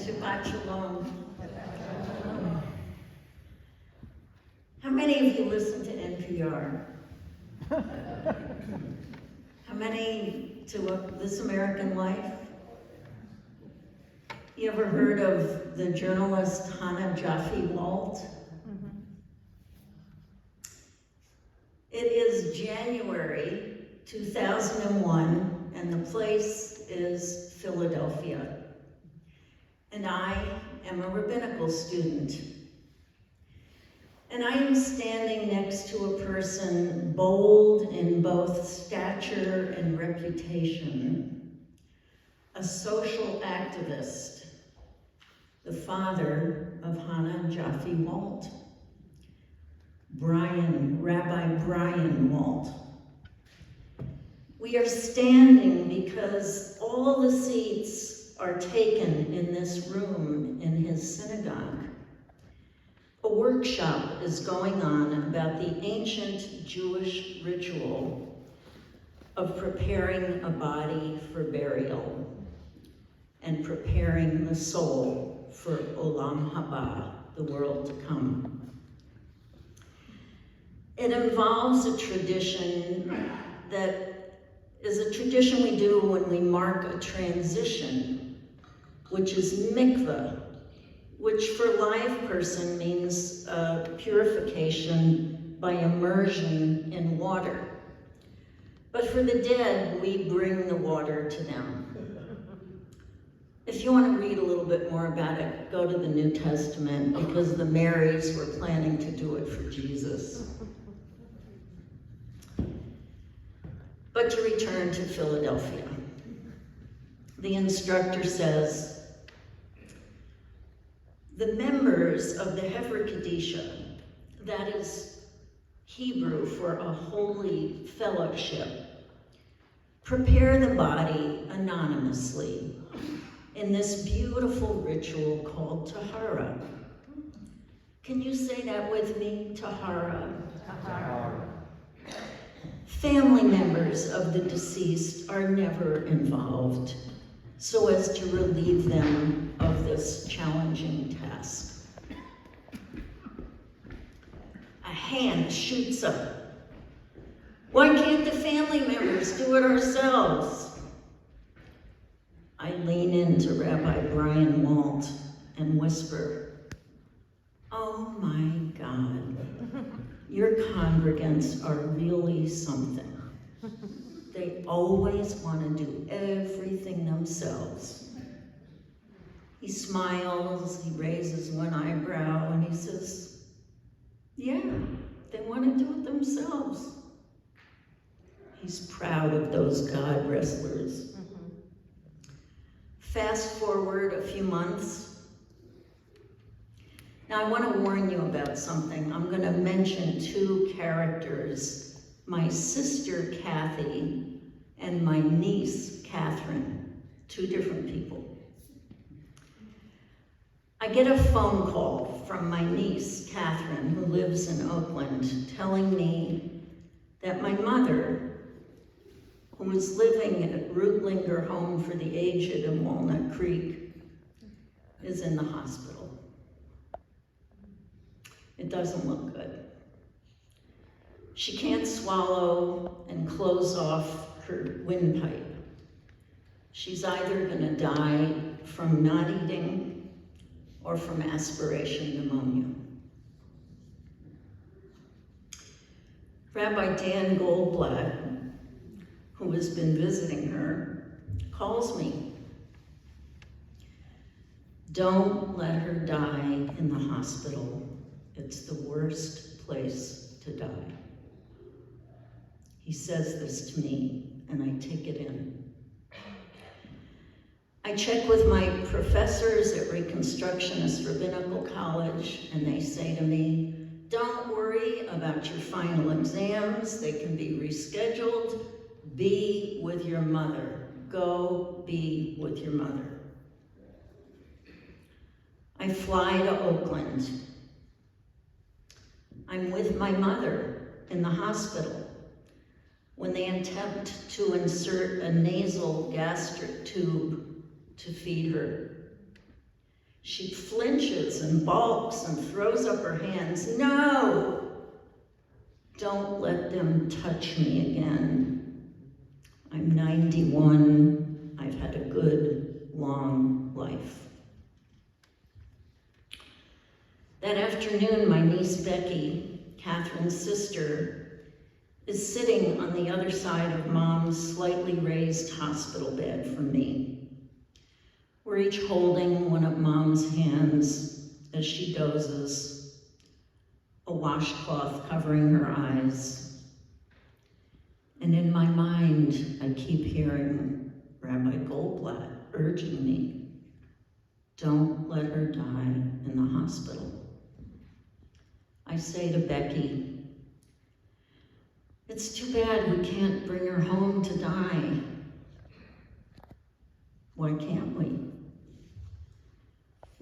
Shabbat Shalom. How many of you listen to NPR? How many to This American Life? You ever heard of the journalist Hannah Jaffe-Walt? Mm-hmm. It is January 2001, and the place is Philadelphia. And I am a rabbinical student. And I am standing next to a person bold in both stature and reputation, a social activist, the father of Hannah Jaffe-Walt, Rabbi Brian Walt. We are standing because all the seats are taken in this room in his synagogue. A workshop is going on about the ancient Jewish ritual of preparing a body for burial and preparing the soul for Olam Haba, the world to come. It involves a tradition that is a tradition we do when we mark a transition, which is mikveh, which for a live person means purification by immersion in water. But for the dead, we bring the water to them. If you want to read a little bit more about it, go to the New Testament, because the Marys were planning to do it for Jesus. But to return to Philadelphia, the instructor says, the members of the Hefer Kadisha, that is Hebrew for a holy fellowship, prepare the body anonymously in this beautiful ritual called Tahara. Can you say that with me? Tahara. Tahara. Family members of the deceased are never involved, so as to relieve them of this challenging task. A hand shoots up. Why can't the family members do it ourselves? I lean into Rabbi Brian Walt and whisper, oh my God, your congregants are really something. They always want to do everything themselves. He smiles, he raises one eyebrow, and he says, yeah, they want to do it themselves. He's proud of those God wrestlers. Mm-hmm. Fast forward a few months. Now I want to warn you about something. I'm going to mention two characters, my sister Kathy and my niece Catherine, two different people. I get a phone call from my niece Catherine, who lives in Oakland, telling me that my mother, who is living at Rootlinger Home for the Aged in Walnut Creek, is in the hospital. It doesn't look good. She can't swallow and close off her windpipe. She's either gonna die from not eating or from aspiration pneumonia. Rabbi Dan Goldblatt, who has been visiting her, calls me. Don't let her die in the hospital. It's the worst place to die. He says this to me, and I take it in. I check with my professors at Reconstructionist Rabbinical College, and they say to me, don't worry about your final exams. They can be rescheduled. Be with your mother. Go be with your mother. I fly to Oakland. I'm with my mother in the hospital when they attempt to insert a nasal gastric tube to feed her. She flinches and balks and throws up her hands. No! Don't let them touch me again. I'm 91. I've had a good, long life. That afternoon, my niece Becky, Catherine's sister, is sitting on the other side of Mom's slightly raised hospital bed from me. We're each holding one of Mom's hands as she dozes, a washcloth covering her eyes. And in my mind, I keep hearing Rabbi Goldblatt urging me, don't let her die in the hospital. I say to Becky, it's too bad we can't bring her home to die. Why can't we?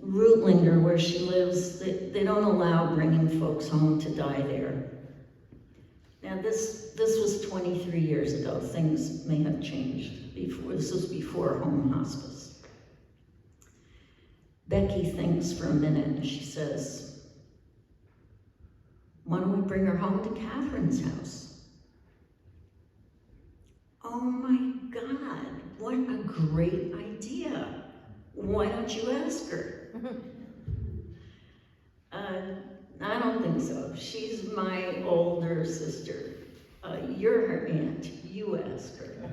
Rutlinger, where she lives, they don't allow bringing folks home to die there. Now this was 23 years ago. Things may have changed before. This was before home hospice. Becky thinks for a minute and she says, why don't we bring her home to Catherine's house? Oh my God, what a great idea. Why don't you ask her? I don't think so. She's my older sister. You're her aunt. You ask her.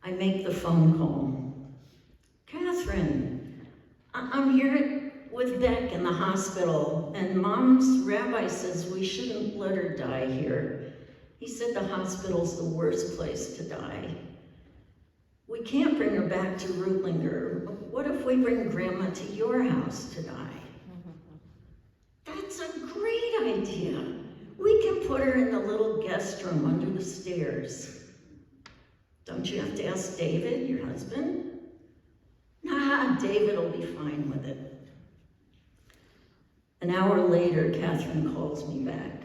I make the phone call. Catherine, I'm here with Beck in the hospital, and Mom's rabbi says we shouldn't let her die here. He said the hospital's the worst place to die. We can't bring her back to Rutlinger. What if we bring Grandma to your house to die? That's a great idea. We can put her in the little guest room under the stairs. Don't you have to ask David, your husband? Nah, David will be fine with it. An hour later, Catherine calls me back.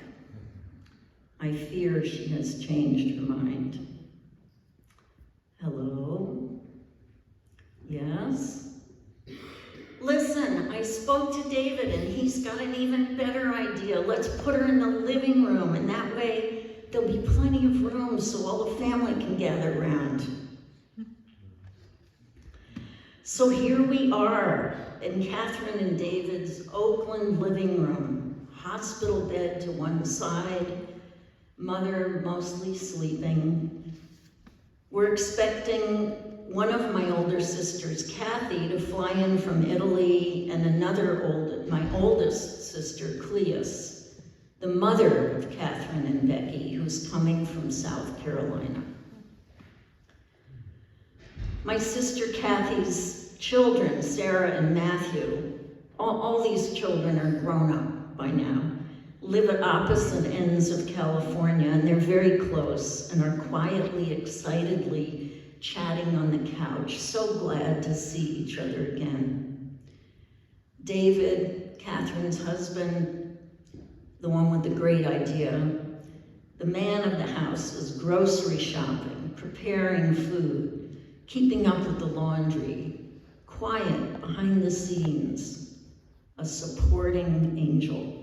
I fear she has changed her mind. Hello? Yes? Listen, I spoke to David and he's got an even better idea. Let's put her in the living room, and that way there'll be plenty of room so all the family can gather around. So here we are in Catherine and David's Oakland living room, hospital bed to one side, mother mostly sleeping. We're expecting one of my older sisters, Kathy, to fly in from Italy, and my oldest sister, Cleus, the mother of Catherine and Becky, who's coming from South Carolina. My sister Kathy's children, Sarah and Matthew, all these children are grown up by now, live at opposite ends of California, and they're very close and are quietly, excitedly chatting on the couch, so glad to see each other again. David, Catherine's husband, the one with the great idea, the man of the house, is grocery shopping, preparing food, keeping up with the laundry, quiet behind the scenes, a supporting angel.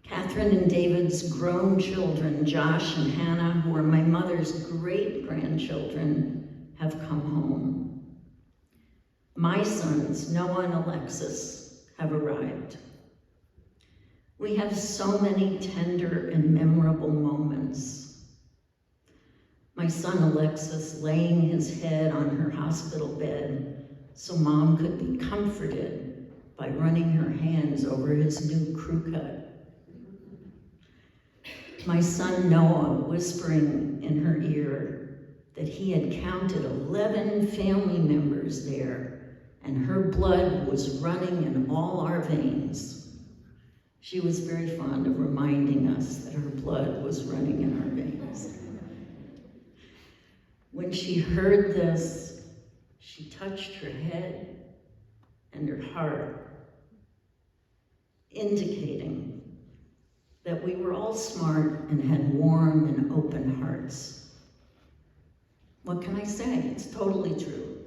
Catherine and David's grown children, Josh and Hannah, who are my mother's great-grandchildren, have come home. My sons, Noah and Alexis, have arrived. We have so many tender and memorable moments. My son Alexis laying his head on her hospital bed so Mom could be comforted by running her hands over his new crew cut. My son Noah whispering in her ear that he had counted 11 family members there, and her blood was running in all our veins. She was very fond of reminding us that her blood was running in our veins. When she heard this, she touched her head and her heart, indicating that we were all smart and had warm and open hearts. What can I say? It's totally true.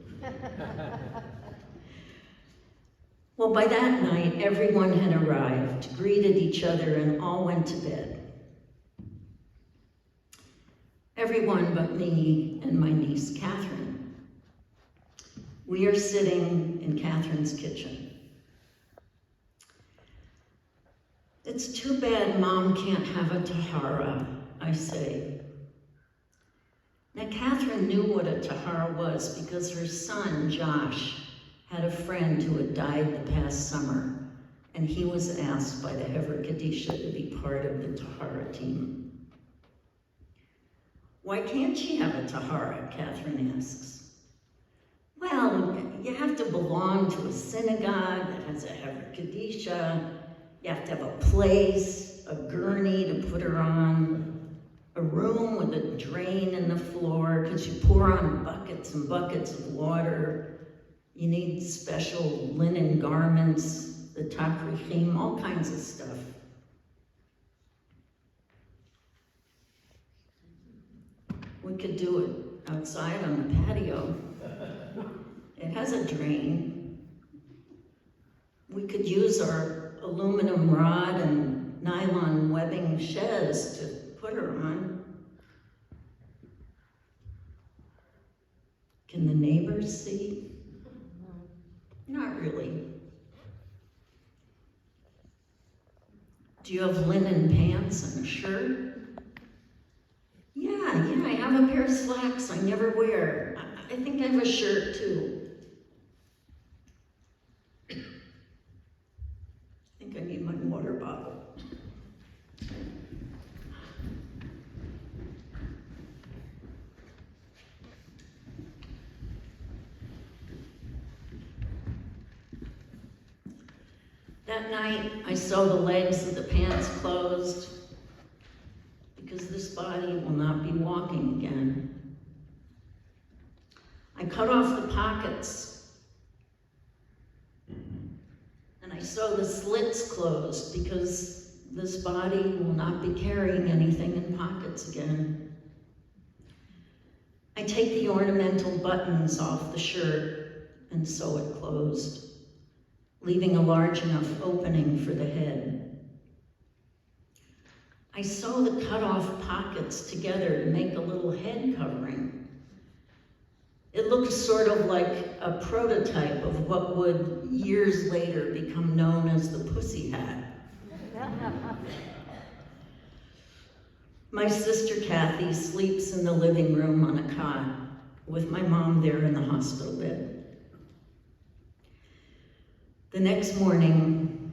Well, by that night, everyone had arrived, greeted each other, and all went to bed. Everyone but me and my niece, Catherine. We are sitting in Catherine's kitchen. It's too bad Mom can't have a tahara, I say. Now, Catherine knew what a tahara was because her son, Josh, had a friend who had died the past summer, and he was asked by the Hever Kadisha to be part of the tahara team. Why can't she have a tahara, Catherine asks. Well, you have to belong to a synagogue that has a Hever Kadisha. You have to have a place, a gurney to put her on, a room with a drain in the floor, because you pour on buckets and buckets of water. You need special linen garments, the takrichim, all kinds of stuff. We could do it outside on the patio. It has a drain. We could use our aluminum rod and nylon webbing chaise to put her on. Can the neighbors see? Not really. Do you have linen pants and a shirt? Yeah, I have a pair of slacks I never wear. I think I have a shirt too. I think I need my water bottle. That night, I sew the legs of the pants closed because this body will not be walking again. I cut off the pockets and I sew the slits closed because this body will not be carrying anything in pockets again. I take the ornamental buttons off the shirt and sew it closed, leaving a large enough opening for the head. I sew the cut-off pockets together to make a little head covering. It looks sort of like a prototype of what would years later become known as the pussy hat. My sister Kathy sleeps in the living room on a cot with my mom there in the hospital bed. The next morning,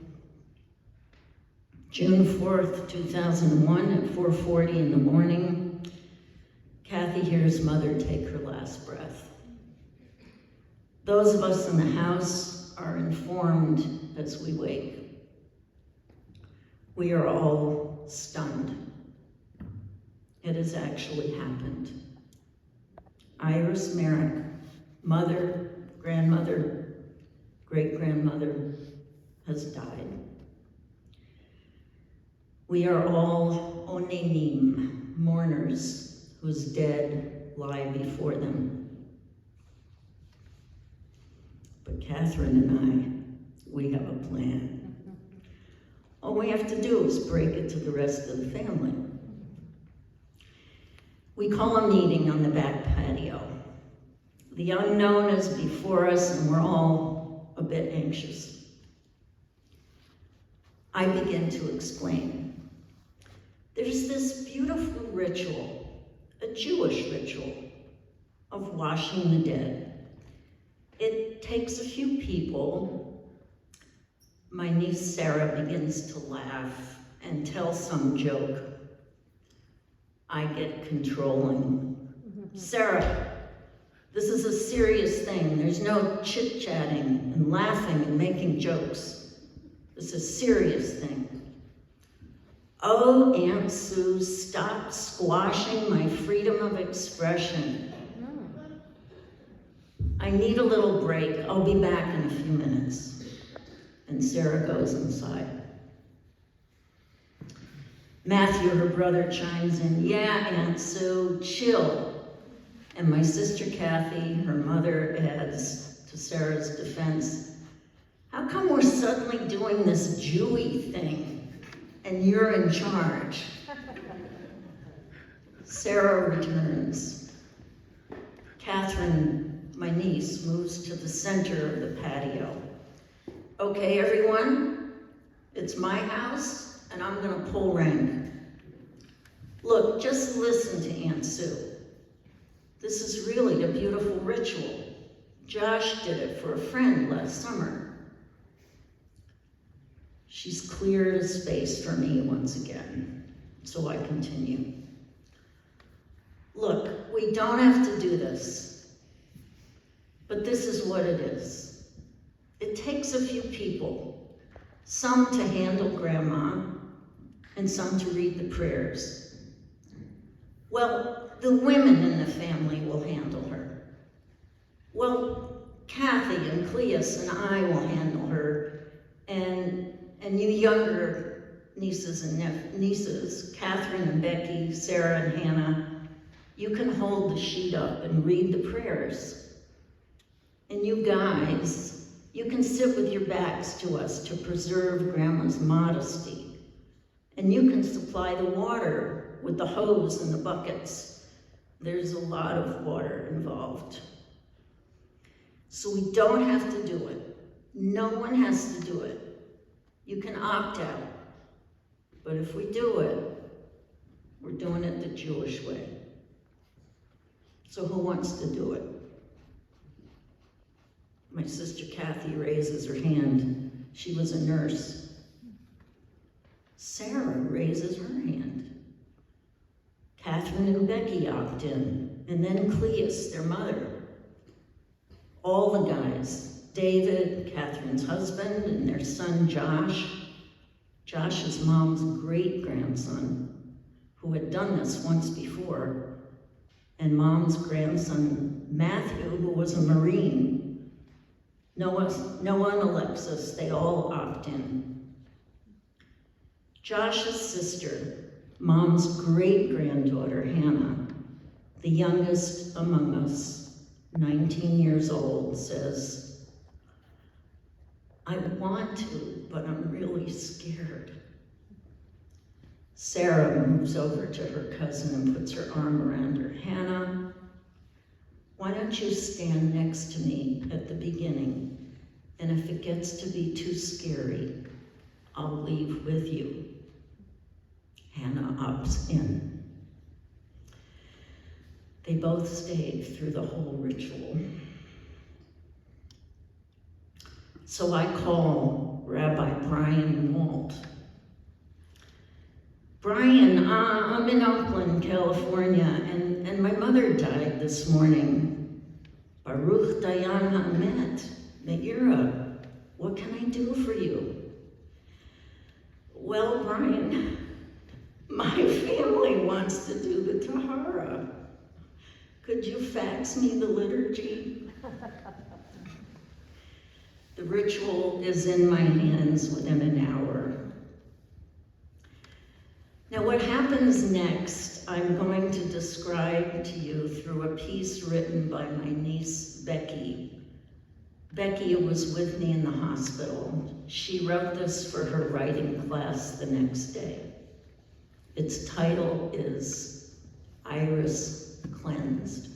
June 4th, 2001, at 4:40 in the morning, Kathy hears Mother take her last breath. Those of us in the house are informed as we wake. We are all stunned. It has actually happened. Iris Merrick, mother, grandmother, great-grandmother, has died. We are all onenim, mourners, whose dead lie before them. But Catherine and I, we have a plan. All we have to do is break it to the rest of the family. We call a meeting on the back patio. The unknown is before us and we're all a bit anxious. I begin to explain. There's this beautiful ritual, a Jewish ritual, of washing the dead. It takes a few people. My niece Sarah begins to laugh and tell some joke. I get controlling. Sarah, this is a serious thing. There's no chit-chatting and laughing and making jokes. This is a serious thing. Oh, Aunt Sue, stop squashing my freedom of expression. I need a little break. I'll be back in a few minutes. And Sarah goes inside. Matthew, her brother, chimes in. Yeah, Aunt Sue, chill. And my sister Kathy, her mother, adds to Sarah's defense, how come we're suddenly doing this Jewy thing and you're in charge? Sarah returns. Catherine, my niece, moves to the center of the patio. Okay, everyone, it's my house, and I'm gonna pull rank. Look, just listen to Aunt Sue. This is really a beautiful ritual. Josh did it for a friend last summer. She's cleared a space for me once again, so I continue. Look, we don't have to do this, but this is what it is. It takes a few people, some to handle Grandma, and some to read the prayers. Well, the women in the family will handle her. Well, Kathy and Cleus and I will handle her, and you younger nieces and nieces, Catherine and Becky, Sarah and Hannah, you can hold the sheet up and read the prayers. And you guys, you can sit with your backs to us to preserve Grandma's modesty. And you can supply the water with the hose and the buckets. There's a lot of water involved. So we don't have to do it. No one has to do it. You can opt out. But if we do it, we're doing it the Jewish way. So who wants to do it? My sister Kathy raises her hand. She was a nurse. Sarah raises her hand. Catherine and Becky opt in, and then Cleus, their mother. All the guys, David, Catherine's husband, and their son Josh, Josh's mom's great-grandson, who had done this once before, and Mom's grandson, Matthew, who was a Marine. Noah and Alexis, they all opt in. Josh's sister, Mom's great-granddaughter, Hannah, the youngest among us, 19 years old, says, I want to, but I'm really scared. Sarah moves over to her cousin and puts her arm around her. Hannah, why don't you stand next to me at the beginning, and if it gets to be too scary, I'll leave with you. Hannah opts in. They both stayed through the whole ritual. So I call Rabbi Brian Walt. Brian, I'm in Oakland, California, and my mother died this morning. Baruch Dayan Ha'emet, Me'ira, what can I do for you? Well, Brian, my family wants to do the Tahara. Could you fax me the liturgy? The ritual is in my hands within an hour. Now, what happens next, I'm going to describe to you through a piece written by my niece, Becky. Becky was with me in the hospital. She wrote this for her writing class the next day. Its title is Iris Cleansed.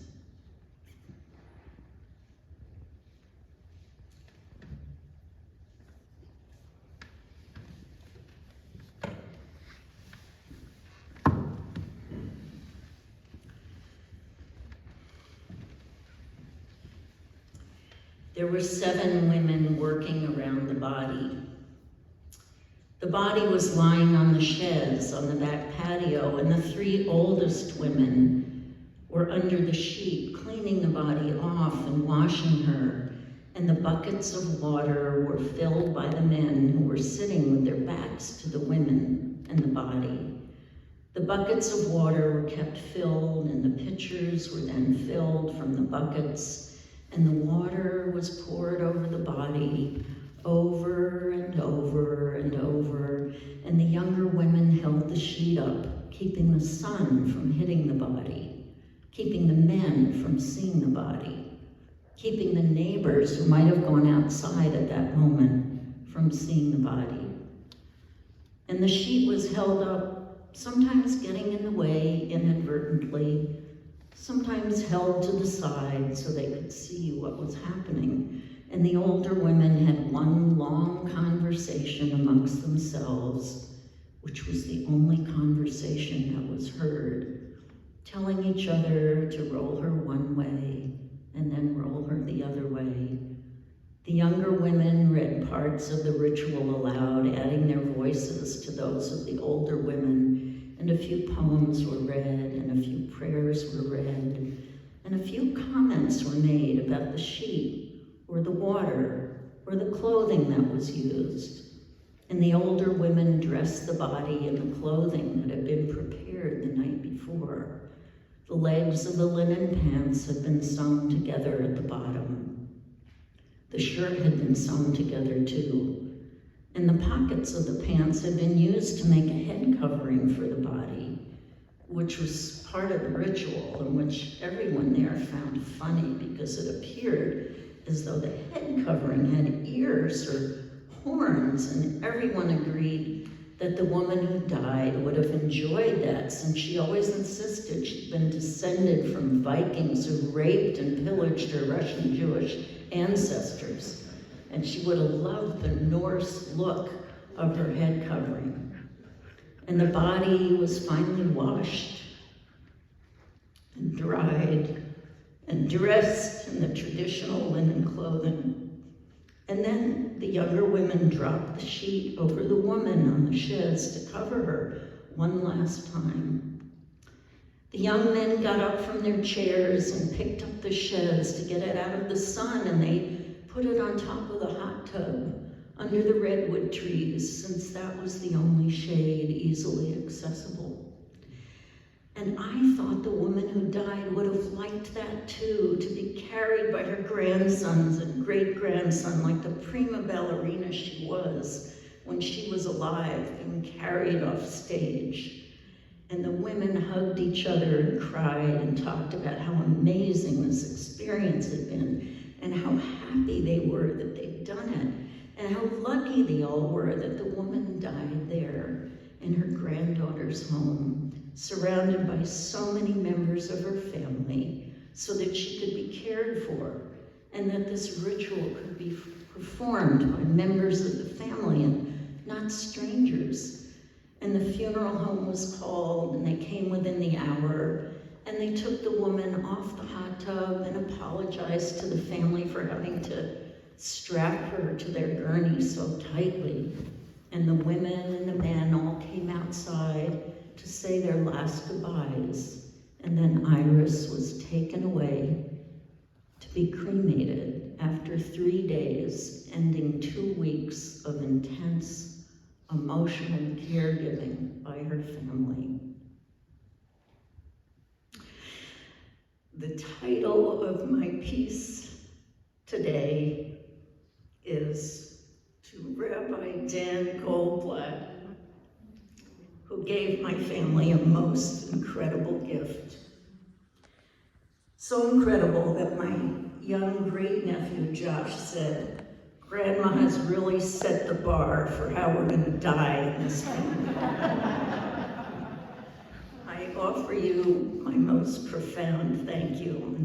There were 7 women working around the body. The body was lying on the sheds on the back patio, and the 3 oldest women were under the sheet, cleaning the body off and washing her, and the buckets of water were filled by the men who were sitting with their backs to the women and the body. The buckets of water were kept filled, and the pitchers were then filled from the buckets, and the water was poured over the body, over and over and over, and the younger women held the sheet up, keeping the sun from hitting the body. keeping the men from seeing the body, keeping the neighbors who might have gone outside at that moment from seeing the body. And the sheet was held up, sometimes getting in the way inadvertently, sometimes held to the side so they could see what was happening. And the older women had one long conversation amongst themselves, which was the only conversation that was heard, telling each other to roll her one way and then roll her the other way. The younger women read parts of the ritual aloud, adding their voices to those of the older women, and a few poems were read, and a few prayers were read, and a few comments were made about the sheet, or the water, or the clothing that was used. And the older women dressed the body in the clothing that had been prepared the night before. The legs of the linen pants had been sewn together at the bottom. The shirt had been sewn together too, and the pockets of the pants had been used to make a head covering for the body, which was part of the ritual and which everyone there found funny because it appeared as though the head covering had ears or horns, and everyone agreed that the woman who died would have enjoyed that, since she always insisted she'd been descended from Vikings who raped and pillaged her Russian Jewish ancestors, and she would have loved the Norse look of her head covering. And the body was finally washed and dried and dressed in the traditional linen clothing. And then the younger women dropped the sheet over the woman on the chaise to cover her one last time. The young men got up from their chairs and picked up the chaise to get it out of the sun, and they put it on top of the hot tub under the redwood trees, since that was the only shade easily accessible. And I thought the woman who died would have liked that too, to be carried by her grandsons and great-grandson like the prima ballerina she was when she was alive and carried off stage. And the women hugged each other and cried and talked about how amazing this experience had been and how happy they were that they'd done it and how lucky they all were that the woman died there in her granddaughter's home, surrounded by so many members of her family, so that she could be cared for, and that this ritual could be performed by members of the family and not strangers. And the funeral home was called, and they came within the hour, and they took the woman off the hot tub and apologized to the family for having to strap her to their gurney so tightly. And the women and the men all came outside to say their last goodbyes. And then Iris was taken away to be cremated after 3 days, ending 2 weeks of intense emotional caregiving by her family. The title of my piece today is to Rabbi Dan Goldblatt, who gave my family a most incredible gift. So incredible that my young great-nephew Josh said, "Grandma has really set the bar for how we're going to die in this family." I offer you my most profound thank you.